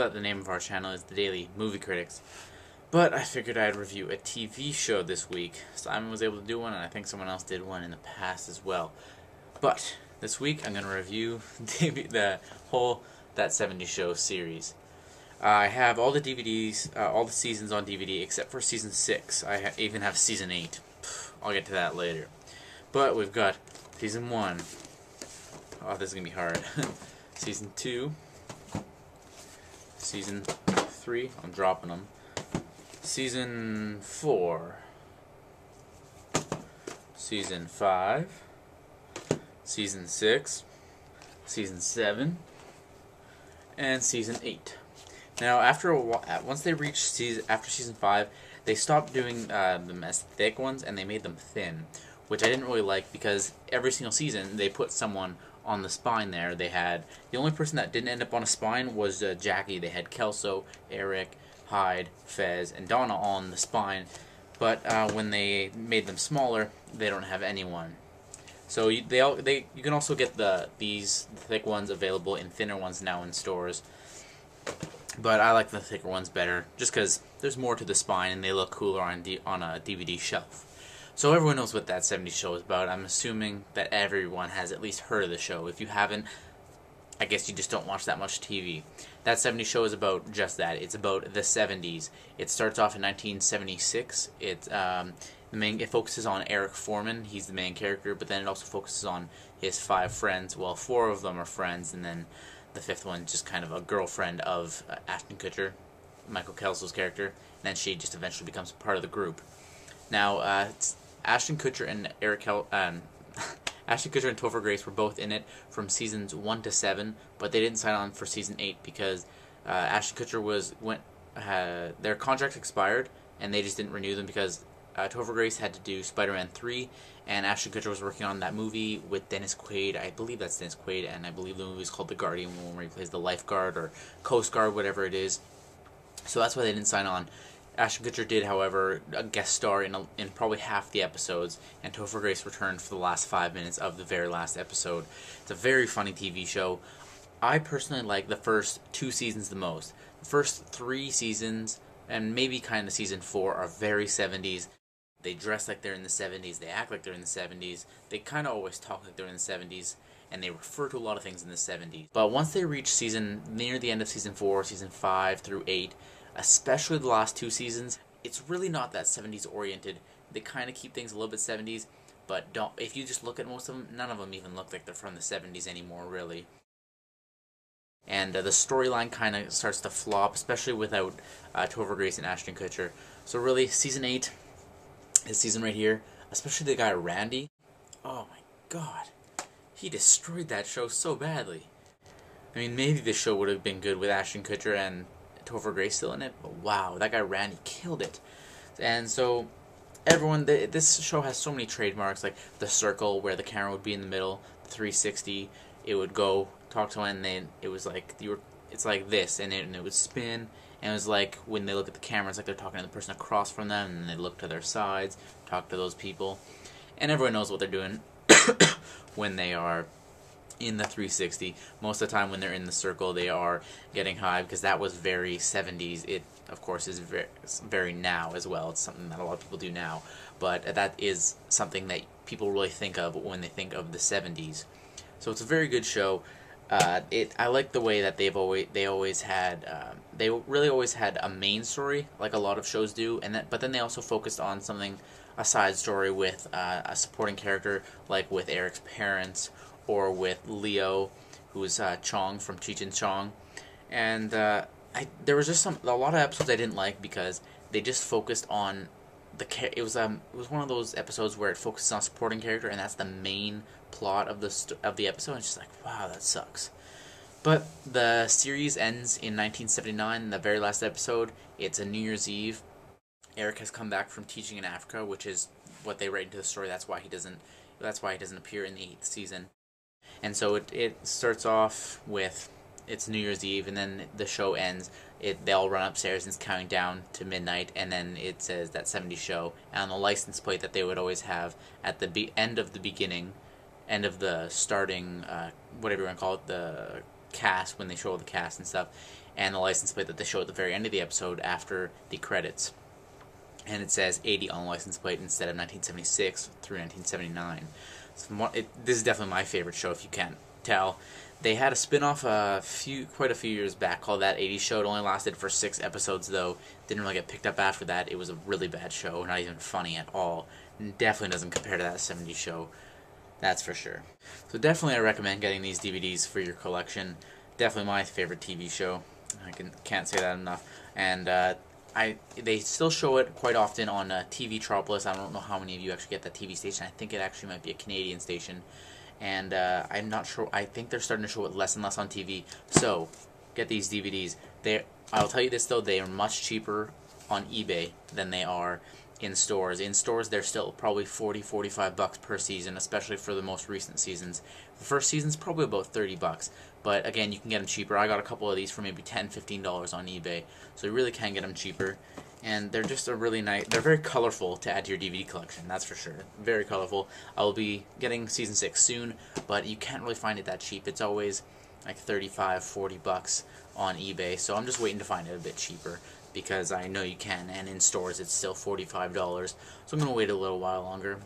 out, the name of our channel is The Daily Movie Critics. But I figured I'd review a TV show this week. Simon was able to do one, and I think someone else did one in the past as well. But this week I'm going to review the whole That 70s Show series. I have all the DVDs, all the seasons on DVD except for Season 6. I even have Season 8. I'll get to that later. But we've got Season 1. Oh, this is going to be hard. Season 2. Season 3. I'm dropping them. Season 4. Season 5. Season 6. Season 7. And Season 8. Now, after a while, once they reached after Season 5, they stopped doing them as thick ones, and they made them thin, which I didn't really like because every single season they put someone on the spine there. They had the only person that didn't end up on a spine was Jackie. They had Kelso, Eric, Hyde, Fez, and Donna on the spine, but when they made them smaller, they don't have anyone. So you can also get these thick ones available in thinner ones now in stores. But I like the thicker ones better, just because there's more to the spine and they look cooler on a DVD shelf. So everyone knows what That 70s Show is about. I'm assuming that everyone has at least heard of the show. If you haven't, I guess you just don't watch that much TV. That 70s Show is about just that. It's about the 70s. It starts off in 1976. It focuses on Eric Foreman. He's the main character, but then it also focuses on his 5 friends. Well, 4 of them are friends, and then the 5th one just kind of a girlfriend of Ashton Kutcher, Michael Kelso's character, and then she just eventually becomes part of the group. Now, Ashton Kutcher and Ashton Kutcher and Topher Grace were both in it from seasons 1 to 7, but they didn't sign on for season 8 because Ashton Kutcher their contract expired, and they just didn't renew them because Topher Grace had to do Spider-Man 3, and Ashton Kutcher was working on that movie with Dennis Quaid. I believe that's Dennis Quaid, and I believe the movie is called The Guardian, where he plays the lifeguard or Coast Guard, whatever it is. So that's why they didn't sign on. Ashton Kutcher did, however, a guest star in probably half the episodes, and Topher Grace returned for the last 5 minutes of the very last episode. It's a very funny TV show. I personally like the first 2 seasons the most. The first 3 seasons, and maybe kind of season 4, are very 70s. They dress like they're in the 70s, they act like they're in the 70s, they kind of always talk like they're in the 70s, and they refer to a lot of things in the 70s. But once they reach near the end of Season 4, Season 5 through 8, especially the last 2 seasons, it's really not that 70s oriented. They kind of keep things a little bit 70s, but if you just look at most of them, none of them even look like they're from the 70s anymore, really. And the storyline kind of starts to flop, especially without Topher Grace and Ashton Kutcher. So really, Season 8, this season right here, especially the guy Randy, oh my god, he destroyed that show so badly. I mean, maybe this show would have been good with Ashton Kutcher and Topher Grace still in it, but wow, that guy Randy killed it. And so this show has so many trademarks, like the circle where the camera would be in the middle, the 360, it would go talk to someone, and then it was like it's like this, and it would spin. And it was like, when they look at the camera, it's like they're talking to the person across from them, and they look to their sides, talk to those people. And everyone knows what they're doing when they are in the 360. Most of the time when they're in the circle, they are getting high, because that was very 70s. It, of course, is very now as well. It's something that a lot of people do now. But that is something that people really think of when they think of the 70s. So it's a very good show. I like the way that they really always had a main story, like a lot of shows do, but then they also focused on a side story with a supporting character, like with Eric's parents, or with Leo, who's Chong from Cheech and Chong. And there was just a lot of episodes I didn't like because they just focused on it was one of those episodes where it focuses on a supporting character, and that's the main plot of the episode. And it's just like, wow, that sucks. But the series ends in 1979. The very last episode, it's a New Year's Eve. Eric has come back from teaching in Africa, which is what they write into the story. That's why he doesn't appear in the 8th season. And so it starts off with it's New Year's Eve, and then the show ends. They all run upstairs and it's counting down to midnight, and then it says That 70s Show. And on the license plate that they would always have at the end of the starting, whatever you want to call it, the cast, when they show the cast and stuff, and the license plate that they show at the very end of the episode after the credits. And it says 80 on the license plate instead of 1976 through 1979. So this is definitely my favorite show, if you can't tell. They had a spin-off quite a few years back called That 80s Show. It only lasted for 6 episodes, though. Didn't really get picked up after that. It was a really bad show, not even funny at all. Definitely doesn't compare to That 70s Show. That's for sure. So definitely I recommend getting these DVDs for your collection. Definitely my favorite TV show. I can't say that enough. And they still show it quite often on TV Tropolis. I don't know how many of you actually get that TV station. I think it actually might be a Canadian station. And I'm not sure. I think they're starting to show it less and less on TV. So get these DVDs. I'll tell you this though, they are much cheaper on eBay than they are in stores. In stores, they're still probably $40-45 per season, especially for the most recent seasons. The first season's probably about $30, but again, you can get them cheaper. I got a couple of these for maybe $10-15 on eBay, so you really can get them cheaper. And they're just a really nice. They're very colorful to add to your DVD collection. That's for sure. Very colorful. I will be getting season 6 soon, but you can't really find it that cheap. It's always like $35-40 on eBay, so I'm just waiting to find it a bit cheaper, because I know you can, and in stores it's still $45, so I'm going to wait a little while longer.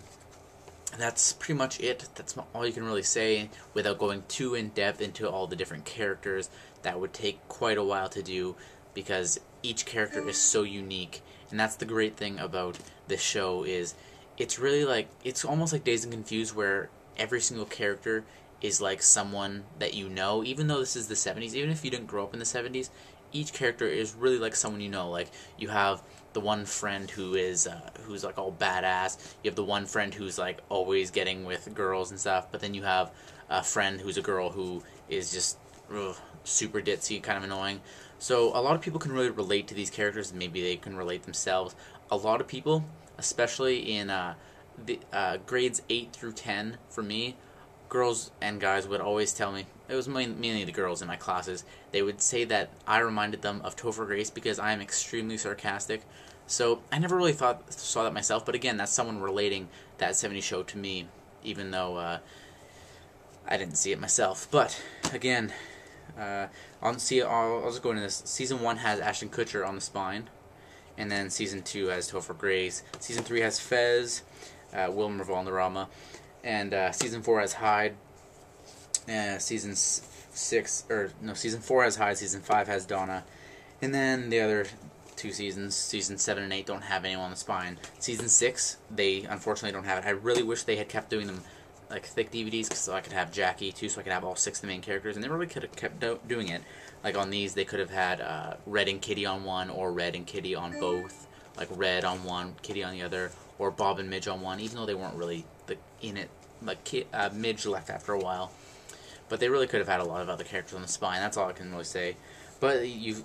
That's pretty much it. That's all you can really say without going too in-depth into all the different characters. That would take quite a while to do, because each character is so unique, and that's the great thing about this show. Is it's really like, it's almost like Dazed and Confused, where every single character is like someone that you know. Even though this is the 70s, even if you didn't grow up in the 70s, each character is really like someone you know. Like, you have the one friend who's like all badass. You have the one friend who's like always getting with girls and stuff. But then you have a friend who's a girl who is just super ditzy, kind of annoying. So a lot of people can really relate to these characters, and maybe they can relate themselves. A lot of people, especially in the grades 8 through 10 for me, girls and guys would always tell me, it was mainly the girls in my classes, they would say that I reminded them of Topher Grace because I am extremely sarcastic. So I never really saw that myself, but again, that's someone relating That 70s Show to me, even though I didn't see it myself. But again, I'll just go into this. Season 1 has Ashton Kutcher on the spine, and then Season 2 has Topher Grace. Season 3 has Fez, Wilmer Valderrama, and Season 4 has Hyde. Season 4 has Hyde. Season 5 has Donna, and then the other 2 seasons, Season 7 and 8, don't have anyone on the spine. Season 6, they unfortunately don't have it. I really wish they had kept doing them like thick DVDs, so I could have Jackie too, so I could have all 6 of the main characters, and they really could have kept doing it. Like on these, they could have had Red and Kitty on one, or Red and Kitty on both, like Red on one, Kitty on the other, or Bob and Midge on one, even though they weren't really in it. Like Midge left after a while, but they really could have had a lot of other characters on the spine. That's all I can really say. But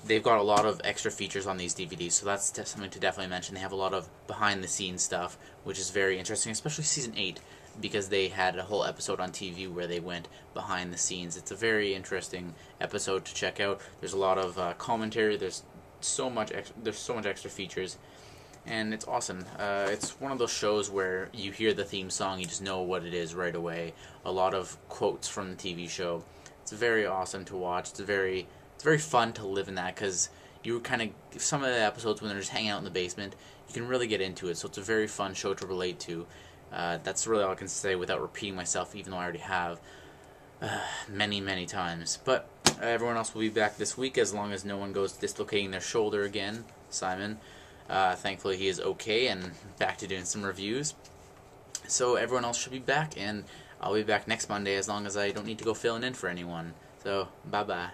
they've got a lot of extra features on these DVDs, so that's something to definitely mention. They have a lot of behind-the-scenes stuff, which is very interesting, especially Season 8, because they had a whole episode on TV where they went behind the scenes. It's a very interesting episode to check out. There's a lot of commentary. There's so much extra features, and it's awesome. It's one of those shows where you hear the theme song, you just know what it is right away. A lot of quotes from the TV show. It's very awesome to watch. It's very fun to live in that, because you kind of, some of the episodes when they're just hanging out in the basement, you can really get into it. So it's a very fun show to relate to. That's really all I can say without repeating myself, even though I already have many times. But everyone else will be back this week, as long as no one goes dislocating their shoulder again. Simon, thankfully he is okay and back to doing some reviews. So everyone else should be back, and I'll be back next Monday, as long as I don't need to go filling in for anyone. So bye bye.